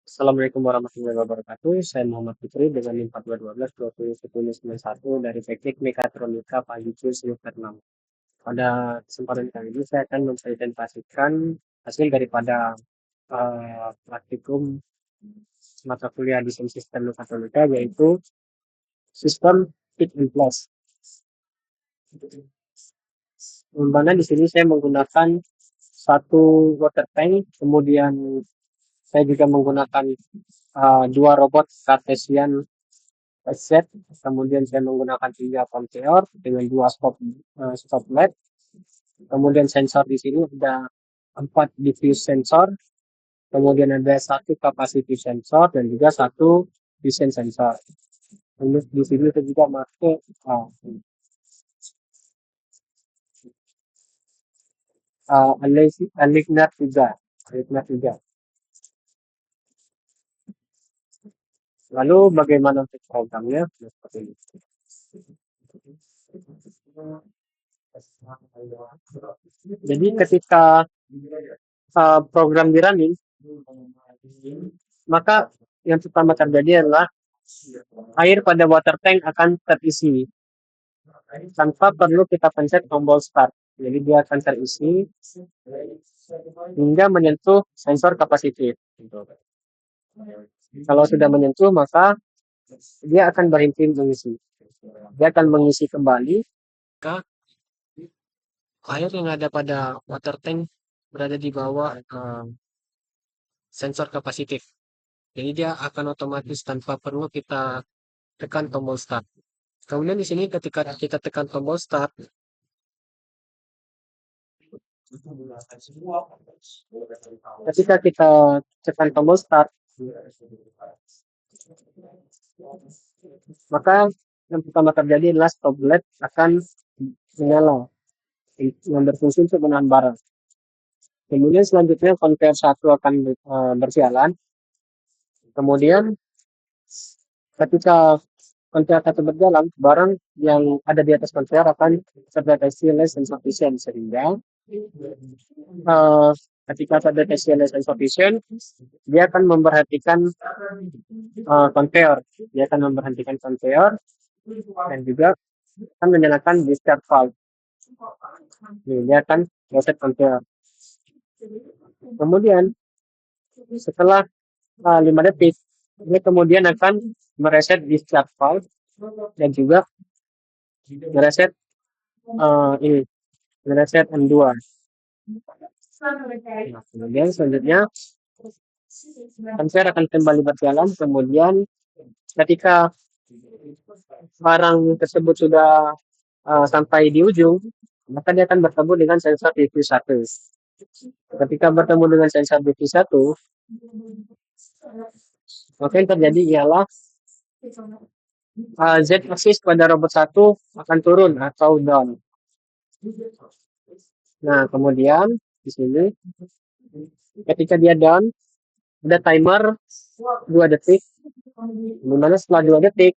Assalamualaikum warahmatullahi wabarakatuh. Saya Muhammad Fikri dengan NIM 4212 dari Teknik Mekatronika Pagi semester 6. Pada kesempatan kali ini saya akan mempresentasikan hasil daripada praktikum mata kuliah desain sistem mekatronika, yaitu sistem pick and place. Mana di sini saya menggunakan satu water tank, kemudian saya juga menggunakan dua robot Cartesian set, kemudian saya menggunakan 3 konveyor dengan 2 stop LED. Kemudian sensor di sini ada 4 diffuse sensor, kemudian ada 1 capacity sensor dan juga 1 vision sensor. Di sini saya juga pakai Alignat 3. Lalu bagaimana untuk programnya? Seperti ini. Jadi ketika program di running, maka yang pertama terjadi adalah air pada water tank akan terisi tanpa perlu kita pencet tombol start. Jadi dia akan terisi hingga menyentuh sensor kapasitif. Kalau sudah menyentuh, maka dia akan berhenti mengisi. Dia akan mengisi kembali ke air yang ada pada water tank berada di bawah sensor kapasitif. Jadi dia akan otomatis tanpa perlu kita tekan tombol start. Kemudian di sini ketika kita tekan tombol start, ketika kita tekan tombol start, maka yang pertama terjadi adalah stop LED akan menyala yang berfungsi untuk menahan barang. Kemudian selanjutnya konveyor 1 akan berjalan. Kemudian ketika konveyor 1 berjalan, barang yang ada di atas konveyor akan terdeteksi oleh sensor vision, sehingga ketika terdeteksi oleh sensor vision, dia akan memperhatikan konveyor. Dia akan memberhentikan konveyor dan juga akan menyalakan discharge valve. Dia akan reset konveyor. Kemudian setelah 5 detik, dia kemudian akan mereset discharge valve dan juga mereset mereset M2. Nah, kemudian selanjutnya konveyor akan kembali berjalan. Kemudian ketika barang tersebut sudah sampai di ujung, maka dia akan bertemu dengan sensor diffuse 1. Ketika bertemu dengan sensor diffuse 1, maka yang terjadi ialah Z-axis pada robot 1 akan turun atau down. Nah, kemudian di sini ketika dia down, ada timer 2 detik, dimana setelah 2 detik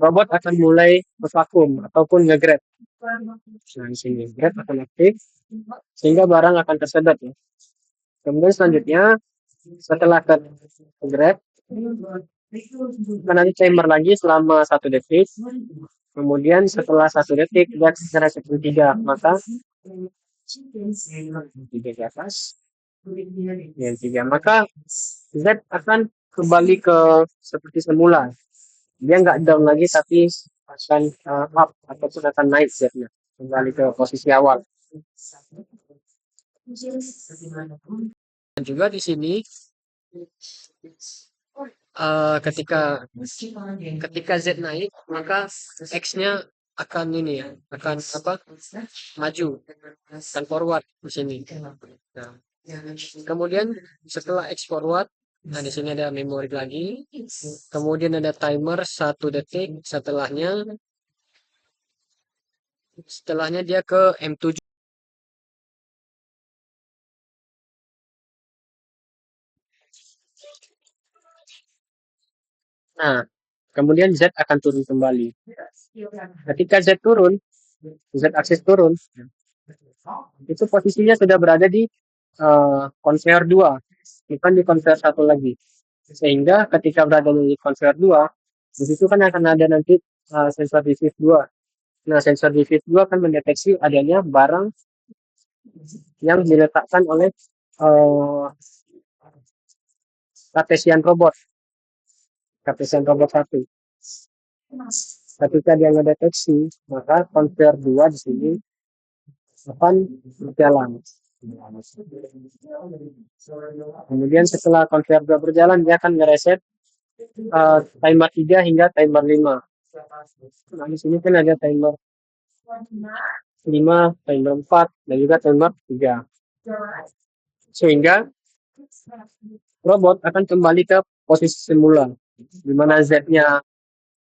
robot akan mulai bervakum ataupun nge-grab. Nah, di sini grab akan aktif sehingga barang akan tersedot ya. Kemudian selanjutnya setelah grab akan ada timer lagi selama 1 detik. Kemudian setelah 1 detik dia akan reset 3, maka 3 di atas yang 3, maka Z akan kembali ke seperti semula. Dia nggak down lagi, tapi akan up ataupun akan naik Z-nya kembali ke posisi awal. Dan juga di sini ketika Z naik, maka X-nya akan akan maju dan forward di sini. Nah, kemudian setelah X forward, nah di sini ada memori lagi. Kemudian ada timer 1 detik. Setelahnya dia ke M7. Nah, kemudian Z akan turun kembali. Ketika Z turun, Z aksis turun, itu posisinya sudah berada di konveyor 2, bukan di konveyor 1 lagi. Sehingga ketika berada di konveyor 2, di situ kan akan ada nanti sensor divis 2. Nah, sensor divis 2 akan mendeteksi adanya barang yang diletakkan oleh Cartesian robot 1. Ketika dia mendeteksi, maka konveyor 2 di sini akan berjalan. Kemudian setelah konveyor 2 berjalan, dia akan mereset timer 3 hingga timer 5. Nah, di sini kan ada timer 5, timer 4, dan juga timer 3. Sehingga robot akan kembali ke posisi semula, di mana Z-nya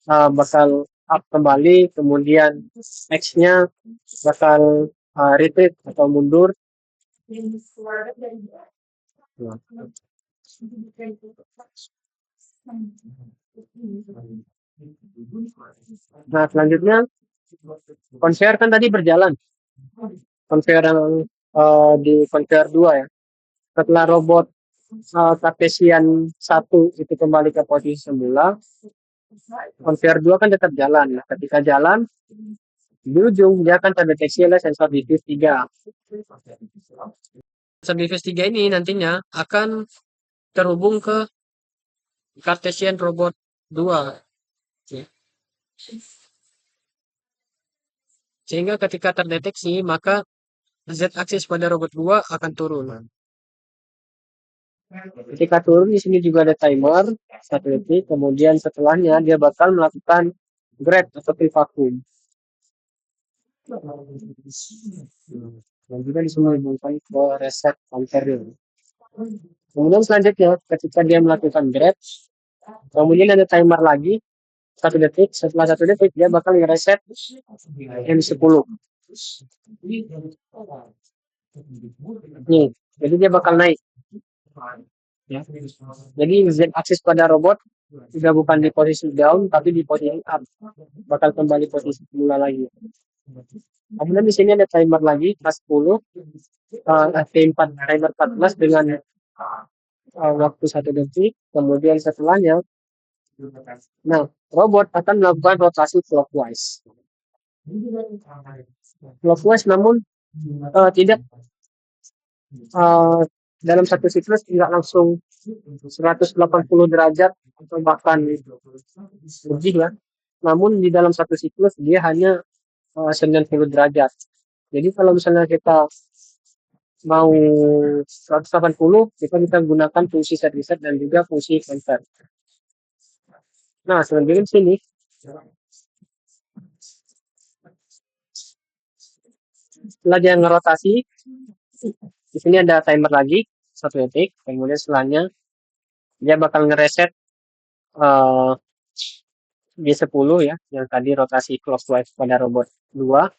bakal up kembali, kemudian X-nya bakal retreat atau mundur. Nah, selanjutnya konveyor kan tadi berjalan. Konveyor yang di konveyor 2 ya. Setelah robot Cartesian 1 itu kembali ke posisi semula, konveyor 2 kan tetap jalan. Nah, ketika jalan, di ujung dia akan terdeteksi oleh sensor divis 3. Sensor divis 3 ini nantinya akan terhubung ke Cartesian robot 2. Sehingga ketika terdeteksi, maka Z-aksis pada robot 2 akan turun. Ketika turun, di sini juga ada timer 1 detik, kemudian setelahnya dia bakal melakukan grab atau vacuum. Dan juga disambungkan ke reset counter. Kemudian selanjutnya, ketika dia melakukan grab, kemudian ada timer lagi 1 detik. Setelah 1 detik, dia bakal ngereset M10. Nih, jadi dia bakal naik. Ya. Jadi Z-aksis pada robot sudah bukan di posisi down, tapi di posisi up. Bakal kembali posisi semula lagi. Kemudian di sini ada timer lagi, K10, T4, timer 14 dengan waktu 1 detik. Kemudian setelahnya, nah, robot akan melakukan rotasi clockwise. Clockwise namun tidak dalam satu siklus tidak langsung 180 derajat atau bahkan lebih ya. Namun di dalam satu siklus dia hanya 90 derajat. Jadi kalau misalnya kita mau 180, kita bisa gunakan fungsi set reset dan juga fungsi convert. Nah, selanjutnya sini setelah dia ngerotasi, di sini ada timer lagi 1 detik, kemudian setelahnya dia bakal ngereset G10 ya, yang tadi rotasi clockwise pada robot 2.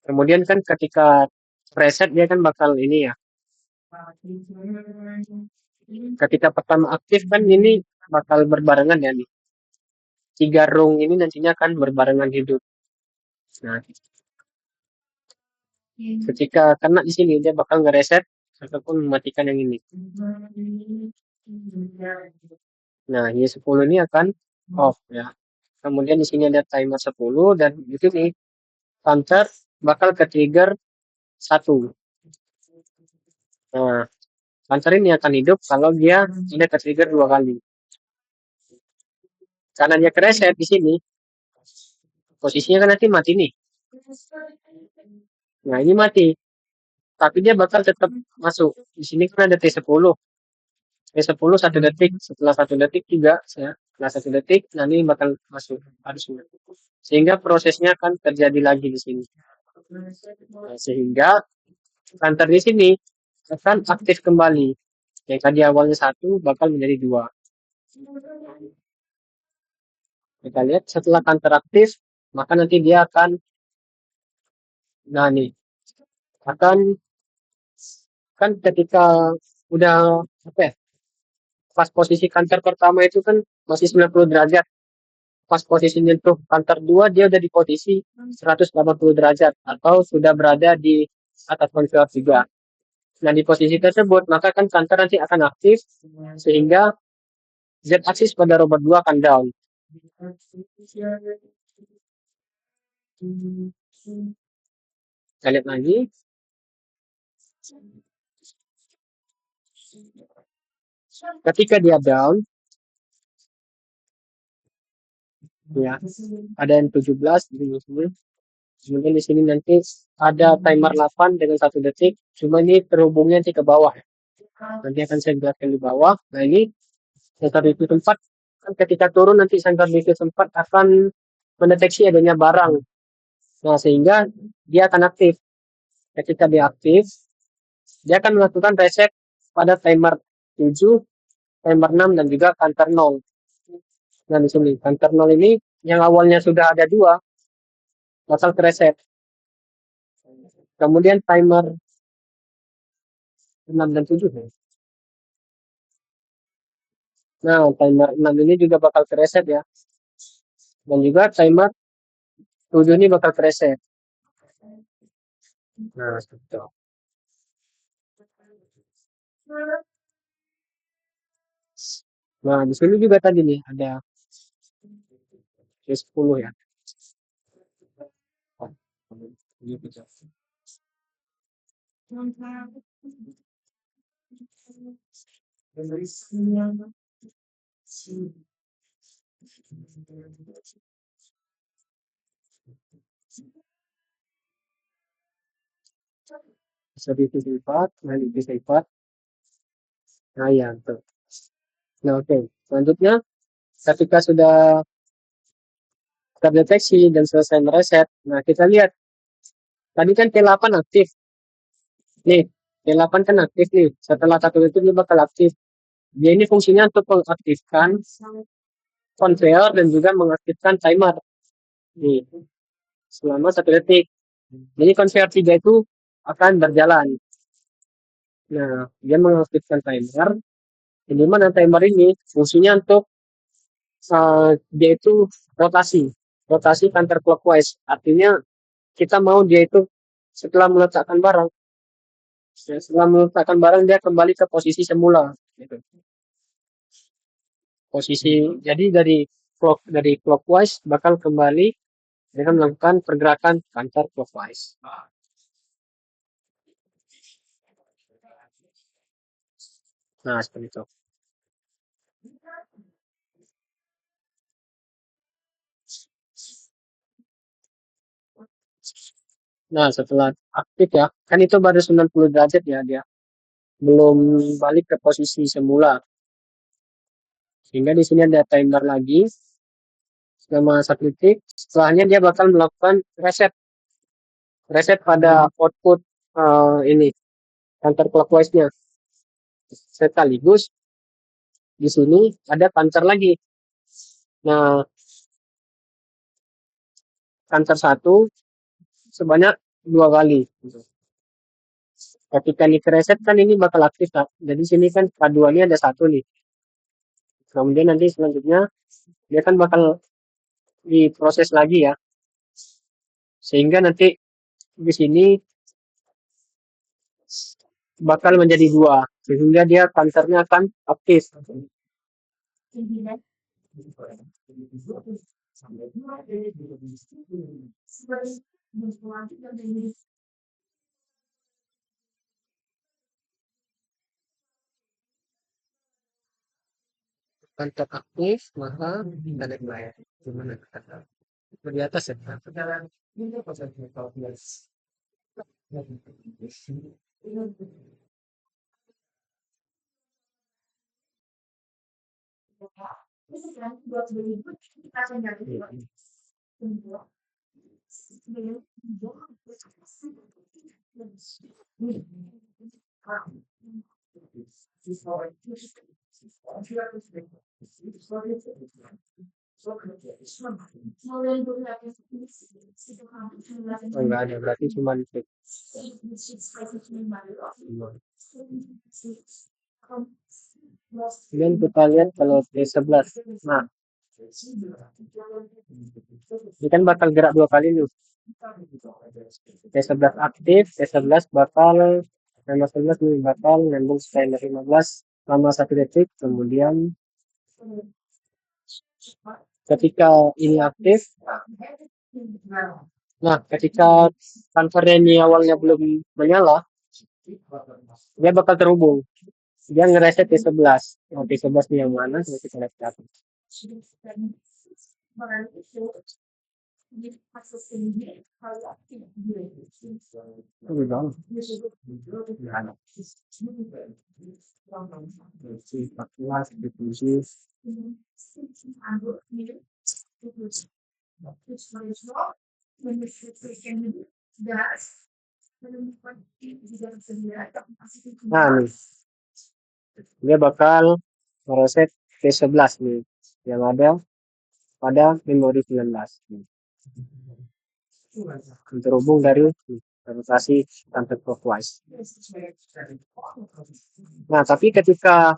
Kemudian kan ketika reset dia kan bakal ini ya. Ketika pertama aktif kan ini bakal berbarengan ya nih. 3 rung ini nantinya akan berbarengan hidup. Nah, ketika kena di sini dia bakal ngereset ataupun mematikan yang ini. Nah, Y10 ini akan off ya. Kemudian di sini ada timer 10 dan di sini counter bakal ke trigger 1. Nah, counter ini akan hidup kalau dia sudah ke trigger 2 kali. Karena dia kereset di sini, posisinya kan nanti mati nih. Nah, ini mati. Tapi dia bakal tetap masuk. Di sini kan ada T10. T10 1 detik. Setelah 1 detik juga, ya. Setelah 1 detik, nanti bakal masuk. Harusnya. Sehingga prosesnya akan terjadi lagi di sini. Nah, sehingga counter di sini akan aktif kembali. Yang tadi awalnya 1 bakal menjadi 2. Kita lihat setelah counter aktif, maka nanti dia akan akan kan ketika udah apa ya, pas posisi counter pertama itu kan masih 90 derajat. Pas posisi nyentuh counter 2 dia udah di posisi 180 derajat atau sudah berada di atas converter 3. Nah, di posisi tersebut, maka kan counter nanti akan aktif, sehingga Z-aksis pada robot 2 akan down. Kita lihat lagi. Ketika dia down, ya, ada yang 17 di sini. Kemudian di sini nanti ada timer 8 dengan 1 detik. Cuma ini terhubungnya nanti ke bawah. Nanti akan saya jelaskan di bawah. Nah, ini sensor Bluetooth 4. Kan ketika turun nanti sensor Bluetooth 4 akan mendeteksi adanya barang. Nah, sehingga dia akan aktif. Ketika dia aktif, dia akan melakukan reset pada timer 7, timer 6, dan juga counter 0. Nah, di sini counter 0 ini yang awalnya sudah ada 2 bakal reset. Kemudian timer 6 dan 7. Nah, timer 6 ini juga bakal reset ya. Dan juga timer 7 ini bakal reset. Nah, seperti itu. Nah, di sini juga tadi nih ada C10 ya. Bisa dilipat, nah bisa lipat. Nah, ya, tuh. Nah, oke. Selanjutnya, ketika sudah terdeteksi dan selesai mereset, nah kita lihat. Tadi kan T8 aktif. Nih, T8 kan aktif nih. Setelah satu itu dia bakal aktif. Dia ini fungsinya untuk mengaktifkan conveyor dan juga mengaktifkan timer. Nih, selama 1 detik. Jadi conveyor 3 itu akan berjalan. Nah, dia mengaktifkan timer. Di mana timer ini fungsinya untuk dia itu rotasi counterclockwise. Artinya kita mau dia itu setelah meletakkan barang, dia kembali ke posisi semula. Gitu. Posisi jadi dari clockwise bakal kembali dengan melakukan pergerakan counterclockwise. Nah, seperti itu. Nah, setelah aktif ya, kan itu baru 90 derajat ya dia. Belum balik ke posisi semula. Sehingga di sini ada timer lagi selama 1 detik. Setelahnya dia bakal melakukan reset pada output ini counterclockwise-nya. Sekaligus di sini ada counter lagi. Nah, counter 1 sebanyak 2 kali. Ketika ini reset kan ini bakal aktif. Jadi sini kan paduannya ada 1 nih. Kemudian nanti selanjutnya dia kan bakal diproses lagi ya. Sehingga nanti di sini bakal menjadi 2. Sehingga dia counternya akan aktif. Counter aktif, maka kita lihat bayar. Gimana kata? Di atas ya. Enggak ada, berarti cuma diklik. Kemudian kita lihat kalau T11. Nah, ini kan bakal gerak 2 kali nih. T11 aktif, T11 bakal timer 11 ini bakal nyambung timer 15 selama 1 detik, kemudian ketika ini aktif, nah ketika transfernya ini awalnya belum menyala, dia bakal terhubung. Dia ngereset T11. Nah, T11 ini yang mana? Coba kita lihat. Oh, belum. Nggak ada. 14, 17. Nah, nih. Dia bakal mereset T11 nih. Yang ada pada memori 19. Terhubung dari rotasi counterclockwise. Nah, tapi ketika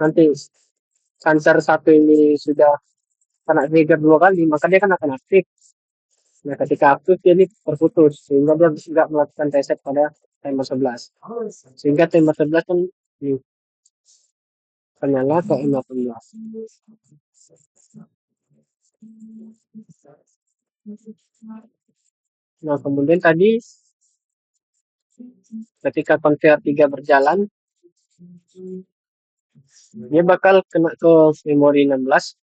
nanti sensor satu ini sudah kena trigger 2 kali, maka dia kan akan aktif. Nah, ketika aktif dia ini terputus sehingga dia tidak melakukan reset pada timer 11. Sehingga timer 11 kan menyala ke M18. Nah, kemudian tadi ketika konveyor 3 berjalan, dia bakal kena ke memori 16.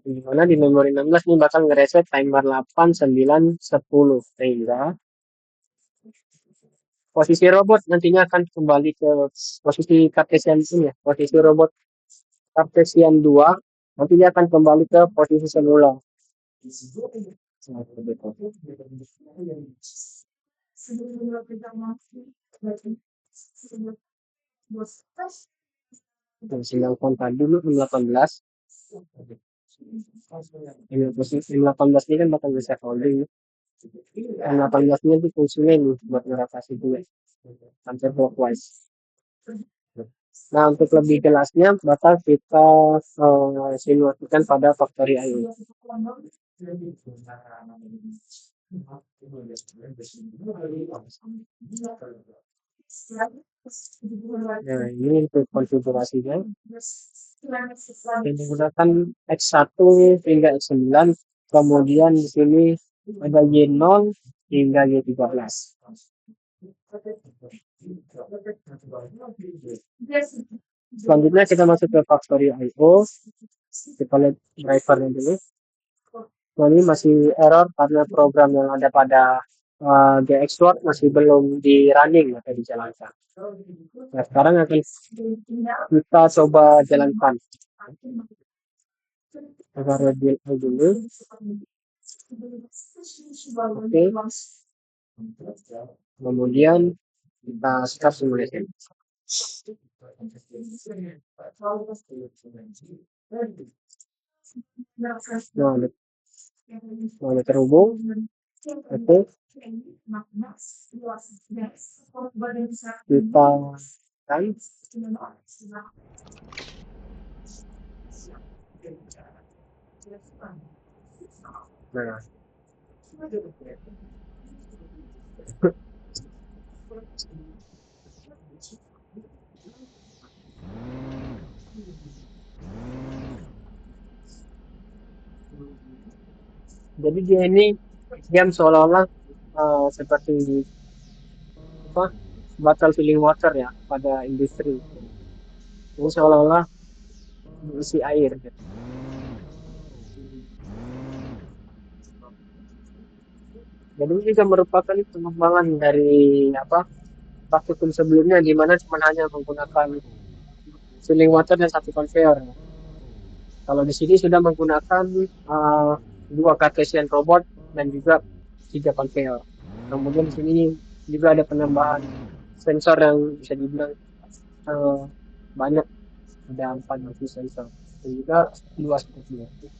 Di mana di memori 16 ini bakal ngereset timer 8, 9, 10 sehingga posisi robot nantinya akan kembali ke posisi Cartesian ini ya, posisi robot Cartesian 2 nanti dia akan kembali ke posisi semula. Dan sedangkan tadi dulu 18 M18 ini kan bakal bisa holding. M18 nya itu fungsinya ini buat ngeratasi dulu sampai clockwise. Nah, untuk lebih jelasnya bakal kita simulasikan pada factory IO. Nah, ini untuk konfigurasinya. Menggunakan X1 hingga X9, kemudian di sini ada Y0 hingga Y13. Selanjutnya kita masuk ke factory IO. Kita lihat drivernya dulu. Nah, ini masih error karena program yang ada pada GXWorks masih belum di running atau dijalankan. Nah, sekarang akan kita coba jalankan. Kita rebuild dulu. Oke. Kemudian kita start simulation. Nah, terhubung. Oke. Kita kan. Nah. Jadi dia ini game seolah-olah seperti bottle filling water ya pada industri. Ini seolah-olah isi air. Gitu. Jadi ini juga merupakan pengembangan dari vacuum sebelumnya di mana cuma hanya menggunakan filling water dan satu conveyor. Kalau di sini sudah menggunakan 2 Cartesian robot dan juga 3 conveyor. Kemudian di sini juga ada penambahan sensor yang bisa dibilang banyak, ada 4 sensor dan juga luas seperti itu.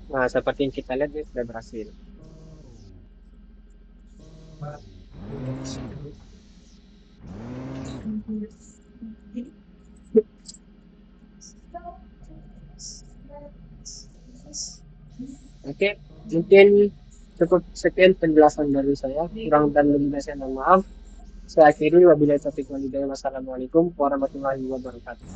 Nah, seperti yang kita lihat ini sudah berhasil. Oke, mungkin cukup sekian penjelasan dari saya. Kurang dan lebihnya saya mohon maaf. Saya akhiri wabillahi taufiq wal hidayah. Wassalamualaikum warahmatullahi wabarakatuh.